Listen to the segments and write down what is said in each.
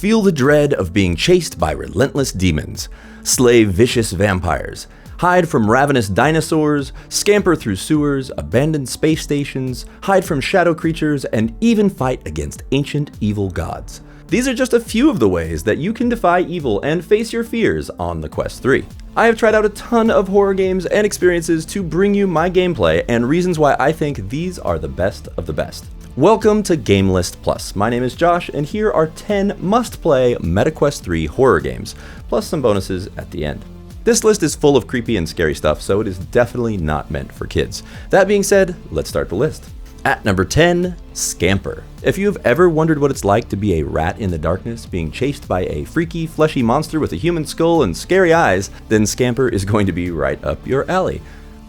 Feel the dread of being chased by relentless demons, slay vicious vampires, hide from ravenous dinosaurs, scamper through sewers, abandoned space stations, hide from shadow creatures, and even fight against ancient evil gods. These are just a few of the ways that you can defy evil and face your fears on the Quest 3. I have tried out a ton of horror games and experiences to bring you my gameplay and reasons why I think these are the best of the best. Welcome to GameList Plus. My name is Josh, and here are 10 must-play MetaQuest 3 horror games, plus some bonuses at the end. This list is full of creepy and scary stuff, so it is definitely not meant for kids. That being said, let's start the list. At number 10, Scamper. If you have ever wondered what it's like to be a rat in the darkness being chased by a freaky, fleshy monster with a human skull and scary eyes, then Scamper is going to be right up your alley.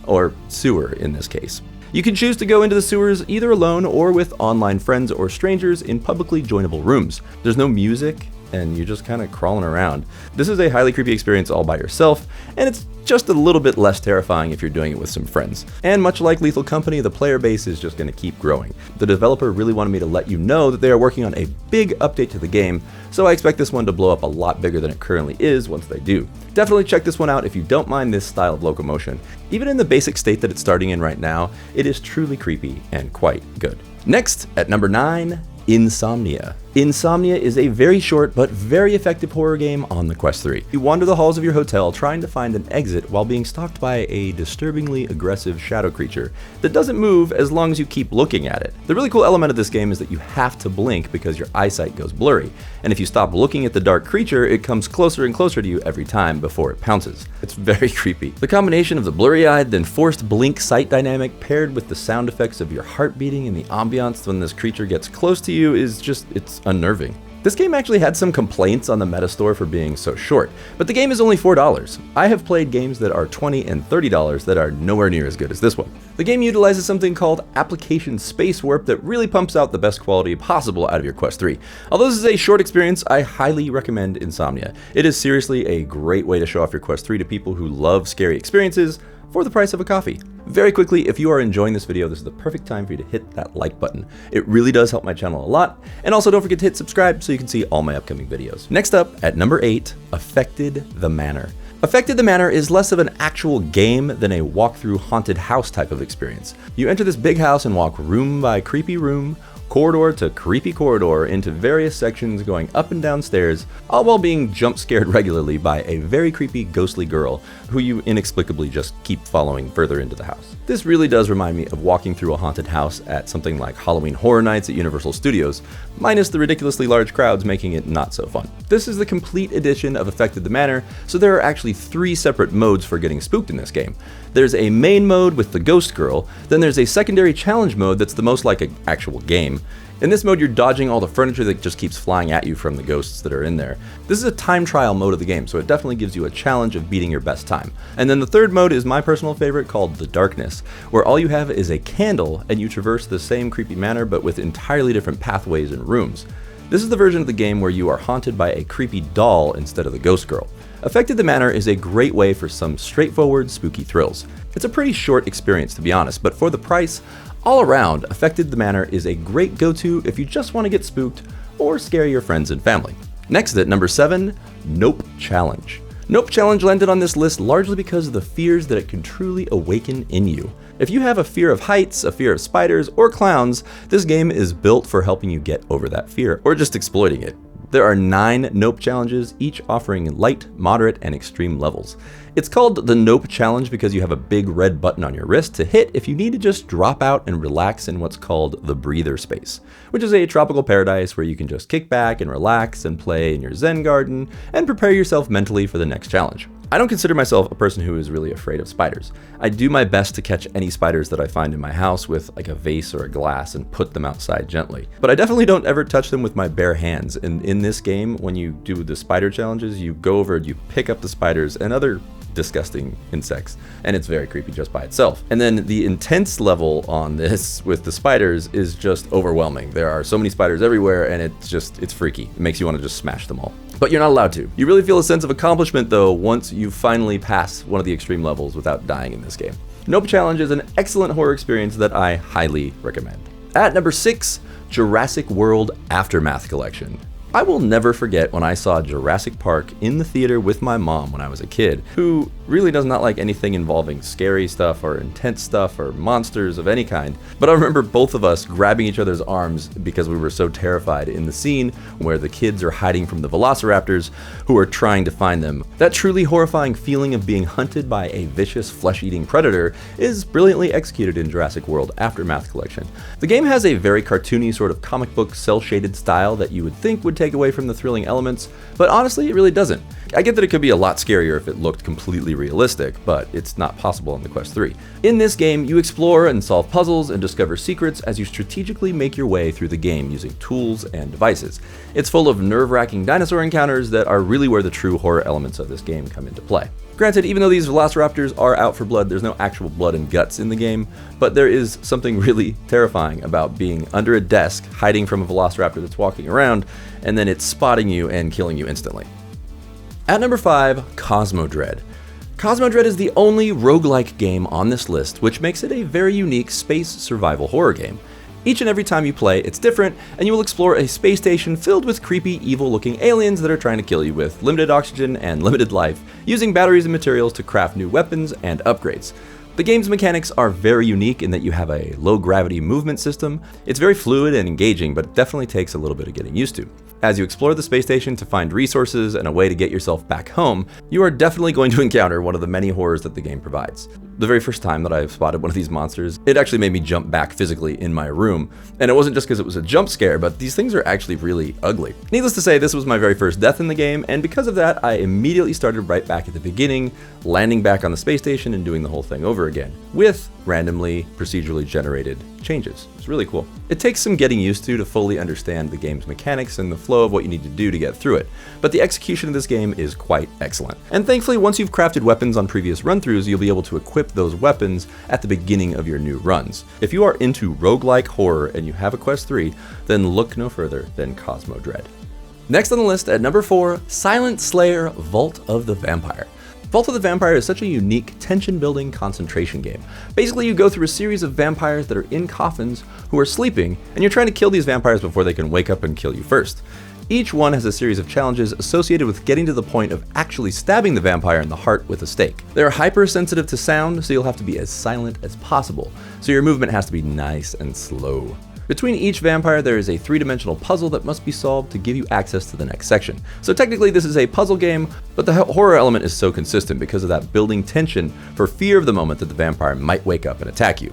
Or sewer in this case. You can choose to go into the sewers either alone or with online friends or strangers in publicly joinable rooms. There's no music, and you're just kind of crawling around. This is a highly creepy experience all by yourself, and it's just a little bit less terrifying if you're doing it with some friends. And much like Lethal Company, the player base is just going to keep growing. The developer really wanted me to let you know that they are working on a big update to the game, so I expect this one to blow up a lot bigger than it currently is once they do. Definitely check this one out if you don't mind this style of locomotion. Even in the basic state that it's starting in right now, it is truly creepy and quite good. Next, at number 9, Insomnia. Insomnia is a very short but very effective horror game on the Quest 3. You wander the halls of your hotel trying to find an exit while being stalked by a disturbingly aggressive shadow creature that doesn't move as long as you keep looking at it. The really cool element of this game is that you have to blink because your eyesight goes blurry, and if you stop looking at the dark creature, it comes closer and closer to you every time before it pounces. It's very creepy. The combination of the blurry-eyed then forced blink sight dynamic paired with the sound effects of your heart beating and the ambiance when this creature gets close to you is just, it's unnerving. This game actually had some complaints on the Metastore for being so short, but the game is only $4. I have played games that are $20 and $30 that are nowhere near as good as this one. The game utilizes something called Application Space Warp that really pumps out the best quality possible out of your Quest 3. Although this is a short experience, I highly recommend Insomnia. It is seriously a great way to show off your Quest 3 to people who love scary experiences for the price of a coffee. Very quickly, if you are enjoying this video, this is the perfect time for you to hit that like button. It really does help my channel a lot. And also don't forget to hit subscribe so you can see all my upcoming videos. Next up, at number 8, Affected the Manor. Affected the Manor is less of an actual game than a walk-through haunted house type of experience. You enter this big house and walk room by creepy room, corridor to creepy corridor into various sections going up and down stairs, all while being jump scared regularly by a very creepy ghostly girl who you inexplicably just keep following further into the house. This really does remind me of walking through a haunted house at something like Halloween Horror Nights at Universal Studios, minus the ridiculously large crowds making it not so fun. This is the complete edition of Affected the Manor, so there are actually 3 separate modes for getting spooked in this game. There's a main mode with the ghost girl, then there's a secondary challenge mode that's the most like an actual game. In this mode, you're dodging all the furniture that just keeps flying at you from the ghosts that are in there. This is a time trial mode of the game, so it definitely gives you a challenge of beating your best time. And then the third mode is my personal favorite, called The Darkness, where all you have is a candle and you traverse the same creepy manor but with entirely different pathways and rooms. This is the version of the game where you are haunted by a creepy doll instead of the ghost girl. Affected the Manor is a great way for some straightforward spooky thrills. It's a pretty short experience to be honest, but for the price, all around, Affected the Manor is a great go-to if you just want to get spooked or scare your friends and family. Next at number 7, Nope Challenge. Nope Challenge landed on this list largely because of the fears that it can truly awaken in you. If you have a fear of heights, a fear of spiders, or clowns, this game is built for helping you get over that fear, or just exploiting it. There are 9 Nope challenges, each offering light, moderate, and extreme levels. It's called the Nope Challenge because you have a big red button on your wrist to hit if you need to just drop out and relax in what's called the breather space, which is a tropical paradise where you can just kick back and relax and play in your Zen garden and prepare yourself mentally for the next challenge. I don't consider myself a person who is really afraid of spiders. I do my best to catch any spiders that I find in my house with like a vase or a glass and put them outside gently. But I definitely don't ever touch them with my bare hands. And in this game, when you do the spider challenges, you go over and you pick up the spiders and other disgusting insects, and it's very creepy just by itself. And then the intense level on this with the spiders is just overwhelming. There are so many spiders everywhere, and it's freaky. It makes you want to just smash them all. But you're not allowed to. You really feel a sense of accomplishment though once you finally pass one of the extreme levels without dying in this game. Nope Challenge is an excellent horror experience that I highly recommend. At number 6, Jurassic World Aftermath Collection. I will never forget when I saw Jurassic Park in the theater with my mom when I was a kid, who really does not like anything involving scary stuff or intense stuff or monsters of any kind. But I remember both of us grabbing each other's arms because we were so terrified in the scene where the kids are hiding from the velociraptors who are trying to find them. That truly horrifying feeling of being hunted by a vicious flesh-eating predator is brilliantly executed in Jurassic World Aftermath Collection. The game has a very cartoony sort of comic book cel-shaded style that you would think would take away from the thrilling elements, but honestly it really doesn't. I get that it could be a lot scarier if it looked completely realistic, but it's not possible in the Quest 3. In this game, you explore and solve puzzles and discover secrets as you strategically make your way through the game using tools and devices. It's full of nerve-wracking dinosaur encounters that are really where the true horror elements of this game come into play. Granted, even though these velociraptors are out for blood, there's no actual blood and guts in the game, but there is something really terrifying about being under a desk, hiding from a velociraptor that's walking around, and then it's spotting you and killing you instantly. At number 5, Cosmodread. Cosmodread is the only roguelike game on this list, which makes it a very unique space survival horror game. Each and every time you play, it's different, and you will explore a space station filled with creepy, evil-looking aliens that are trying to kill you with limited oxygen and limited life, using batteries and materials to craft new weapons and upgrades. The game's mechanics are very unique in that you have a low-gravity movement system. It's very fluid and engaging, but it definitely takes a little bit of getting used to. As you explore the space station to find resources and a way to get yourself back home, you are definitely going to encounter one of the many horrors that the game provides. The very first time that I spotted one of these monsters, it actually made me jump back physically in my room. And it wasn't just because it was a jump scare, but these things are actually really ugly. Needless to say, this was my very first death in the game, and because of that, I immediately started right back at the beginning, landing back on the space station and doing the whole thing over again, with randomly, procedurally generated changes. It's really cool. It takes some getting used to fully understand the game's mechanics and the flow of what you need to do to get through it, but the execution of this game is quite excellent. And thankfully, once you've crafted weapons on previous run-throughs, you'll be able to equip those weapons at the beginning of your new runs. If you are into roguelike horror and you have a Quest 3, then look no further than Cosmodread. Next on the list at number 4, Silent Slayer: Vault of the Vampire. Vault of the Vampire is such a unique tension-building concentration game. Basically, you go through a series of vampires that are in coffins who are sleeping, and you're trying to kill these vampires before they can wake up and kill you first. Each one has a series of challenges associated with getting to the point of actually stabbing the vampire in the heart with a stake. They're hypersensitive to sound, so you'll have to be as silent as possible, so your movement has to be nice and slow. Between each vampire, there is a 3-dimensional puzzle that must be solved to give you access to the next section. So technically this is a puzzle game, but the horror element is so consistent because of that building tension for fear of the moment that the vampire might wake up and attack you.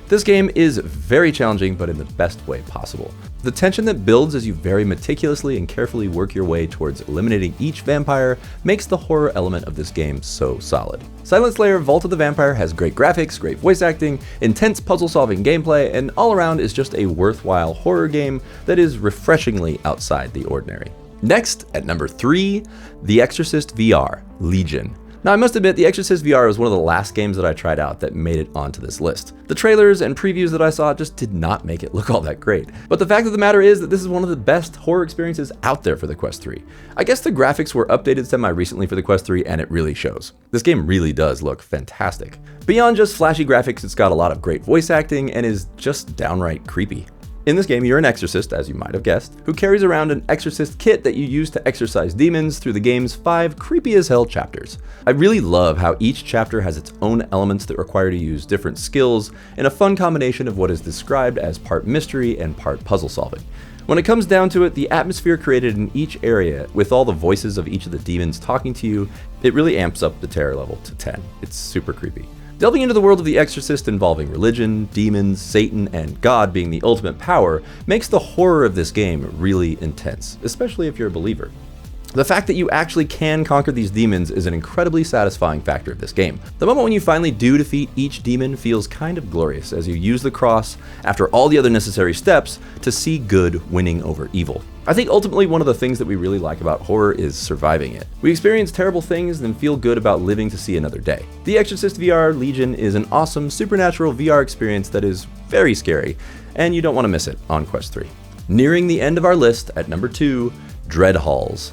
This game is very challenging, but in the best way possible. The tension that builds as you very meticulously and carefully work your way towards eliminating each vampire makes the horror element of this game so solid. Silent Slayer: Vault of the Vampire has great graphics, great voice acting, intense puzzle-solving gameplay, and all around is just a worthwhile horror game that is refreshingly outside the ordinary. Next, at number 3, The Exorcist VR: Legion. Now I must admit, The Exorcist VR was one of the last games that I tried out that made it onto this list. The trailers and previews that I saw just did not make it look all that great. But the fact of the matter is that this is one of the best horror experiences out there for the Quest 3. I guess the graphics were updated semi-recently for the Quest 3 and it really shows. This game really does look fantastic. Beyond just flashy graphics, it's got a lot of great voice acting and is just downright creepy. In this game, you're an exorcist, as you might have guessed, who carries around an exorcist kit that you use to exorcise demons through the game's 5 creepy as hell chapters. I really love how each chapter has its own elements that require to use different skills in a fun combination of what is described as part mystery and part puzzle solving. When it comes down to it, the atmosphere created in each area, with all the voices of each of the demons talking to you, it really amps up the terror level to 10. It's super creepy. Delving into the world of The Exorcist involving religion, demons, Satan, and God being the ultimate power makes the horror of this game really intense, especially if you're a believer. The fact that you actually can conquer these demons is an incredibly satisfying factor of this game. The moment when you finally do defeat each demon feels kind of glorious as you use the cross, after all the other necessary steps, to see good winning over evil. I think ultimately one of the things that we really like about horror is surviving it. We experience terrible things and feel good about living to see another day. The Exorcist VR: Legion is an awesome supernatural VR experience that is very scary, and you don't want to miss it on Quest 3. Nearing the end of our list at number 2, Dread Halls.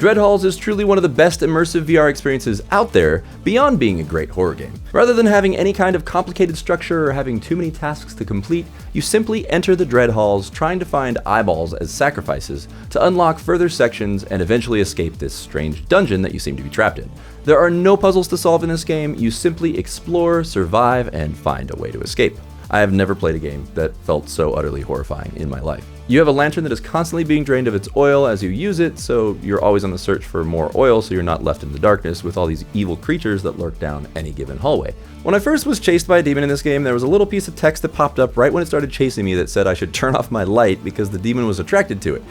Dread Halls is truly one of the best immersive VR experiences out there, beyond being a great horror game. Rather than having any kind of complicated structure or having too many tasks to complete, you simply enter the Dread Halls trying to find eyeballs as sacrifices to unlock further sections and eventually escape this strange dungeon that you seem to be trapped in. There are no puzzles to solve in this game, you simply explore, survive, and find a way to escape. I have never played a game that felt so utterly horrifying in my life. You have a lantern that is constantly being drained of its oil as you use it, so you're always on the search for more oil so you're not left in the darkness with all these evil creatures that lurk down any given hallway. When I first was chased by a demon in this game, there was a little piece of text that popped up right when it started chasing me that said I should turn off my light because the demon was attracted to it.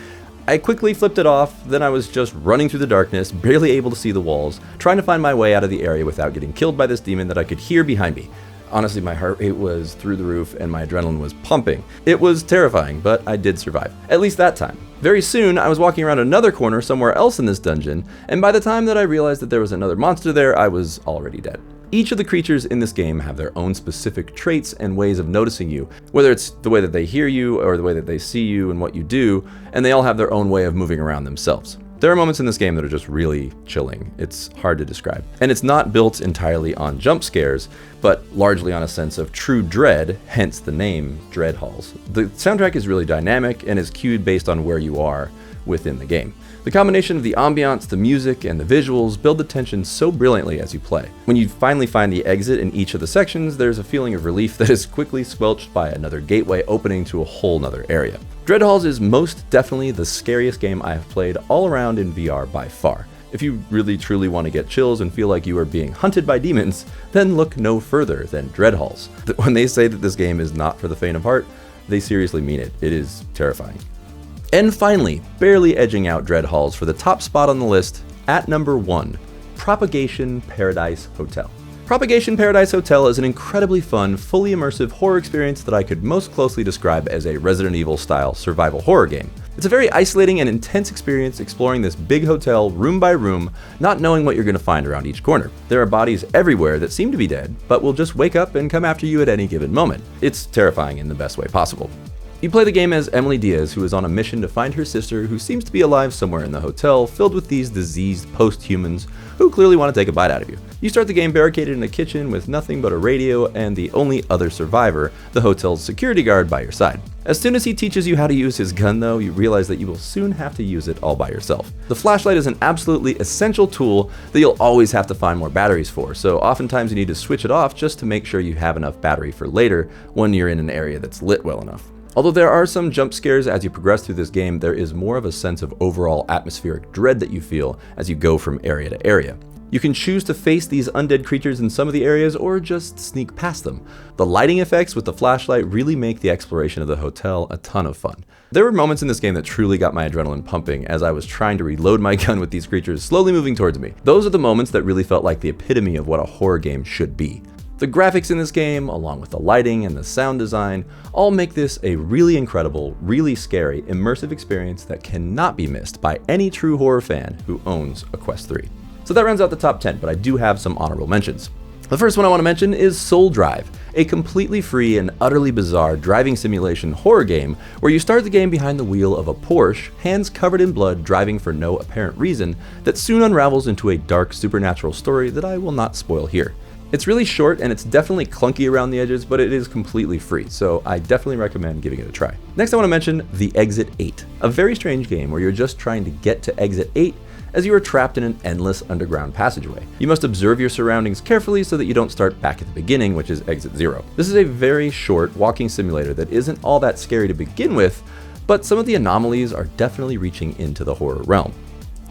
I quickly flipped it off, then I was just running through the darkness, barely able to see the walls, trying to find my way out of the area without getting killed by this demon that I could hear behind me. Honestly, my heart rate was through the roof and my adrenaline was pumping. It was terrifying, but I did survive. At least that time. Very soon, I was walking around another corner somewhere else in this dungeon, and by the time that I realized that there was another monster there, I was already dead. Each of the creatures in this game have their own specific traits and ways of noticing you, whether it's the way that they hear you or the way that they see you and what you do, and they all have their own way of moving around themselves. There are moments in this game that are just really chilling. It's hard to describe. And it's not built entirely on jump scares, but largely on a sense of true dread, hence the name Dread Halls. The soundtrack is really dynamic and is cued based on where you are within the game. The combination of the ambiance, the music, and the visuals build the tension so brilliantly as you play. When you finally find the exit in each of the sections, there's a feeling of relief that is quickly squelched by another gateway opening to a whole nother area. Dread Halls is most definitely the scariest game I have played all around in VR by far. If you really truly want to get chills and feel like you are being hunted by demons, then look no further than Dread Halls. When they say that this game is not for the faint of heart, they seriously mean it. It is terrifying. And finally, barely edging out Dread Halls for the top spot on the list, at number 1, Propagation Paradise Hotel. Propagation Paradise Hotel is an incredibly fun, fully immersive horror experience that I could most closely describe as a Resident Evil-style survival horror game. It's a very isolating and intense experience exploring this big hotel room by room, not knowing what you're going to find around each corner. There are bodies everywhere that seem to be dead, but will just wake up and come after you at any given moment. It's terrifying in the best way possible. You play the game as Emily Diaz, who is on a mission to find her sister, who seems to be alive somewhere in the hotel, filled with these diseased post-humans who clearly want to take a bite out of you. You start the game barricaded in a kitchen with nothing but a radio and the only other survivor, the hotel's security guard, by your side. As soon as he teaches you how to use his gun, though, you realize that you will soon have to use it all by yourself. The flashlight is an absolutely essential tool that you'll always have to find more batteries for, so oftentimes you need to switch it off just to make sure you have enough battery for later when you're in an area that's lit well enough. Although there are some jump scares as you progress through this game, there is more of a sense of overall atmospheric dread that you feel as you go from area to area. You can choose to face these undead creatures in some of the areas or just sneak past them. The lighting effects with the flashlight really make the exploration of the hotel a ton of fun. There were moments in this game that truly got my adrenaline pumping as I was trying to reload my gun with these creatures slowly moving towards me. Those are the moments that really felt like the epitome of what a horror game should be. The graphics in this game, along with the lighting and the sound design, all make this a really incredible, really scary, immersive experience that cannot be missed by any true horror fan who owns a Quest 3. So that rounds out the top 10, but I do have some honorable mentions. The first one I want to mention is Soul Drive, a completely free and utterly bizarre driving simulation horror game where you start the game behind the wheel of a Porsche, hands covered in blood, driving for no apparent reason, that soon unravels into a dark supernatural story that I will not spoil here. It's really short and it's definitely clunky around the edges, but it is completely free, so I definitely recommend giving it a try. Next I want to mention The Exit 8, a very strange game where you're just trying to get to Exit 8 as you are trapped in an endless underground passageway. You must observe your surroundings carefully so that you don't start back at the beginning, which is Exit 0. This is a very short walking simulator that isn't all that scary to begin with, but some of the anomalies are definitely reaching into the horror realm.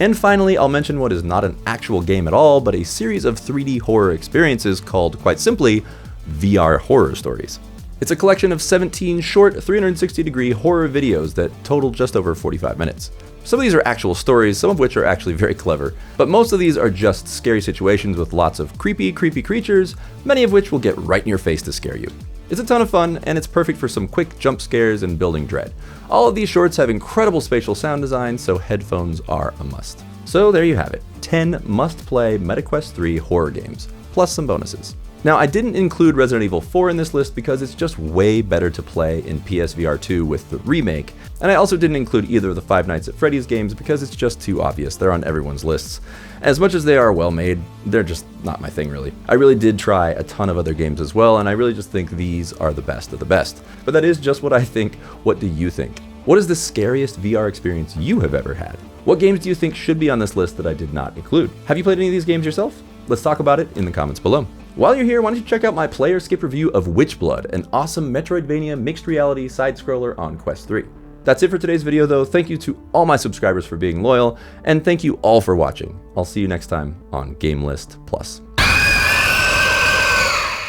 And finally, I'll mention what is not an actual game at all, but a series of 3D horror experiences called, quite simply, VR Horror Stories. It's a collection of 17 short, 360-degree horror videos that total just over 45 minutes. Some of these are actual stories, some of which are actually very clever, but most of these are just scary situations with lots of creepy creatures, many of which will get right in your face to scare you. It's a ton of fun, and it's perfect for some quick jump scares and building dread. All of these shorts have incredible spatial sound design, so headphones are a must. So there you have it, 10 must-play MetaQuest 3 horror games, plus some bonuses. Now, I didn't include Resident Evil 4 in this list because it's just way better to play in PSVR 2 with the remake, and I also didn't include either of the Five Nights at Freddy's games because it's just too obvious. They're on everyone's lists. As much as they are well made, they're just not my thing really. I really did try a ton of other games as well, and I really just think these are the best of the best. But that is just what I think. What do you think? What is the scariest VR experience you have ever had? What games do you think should be on this list that I did not include? Have you played any of these games yourself? Let's talk about it in the comments below. While you're here, why don't you check out my player skip review of Witchblood, an awesome Metroidvania mixed reality side-scroller on Quest 3. That's it for today's video though. Thank you to all my subscribers for being loyal, and thank you all for watching. I'll see you next time on GameList Plus.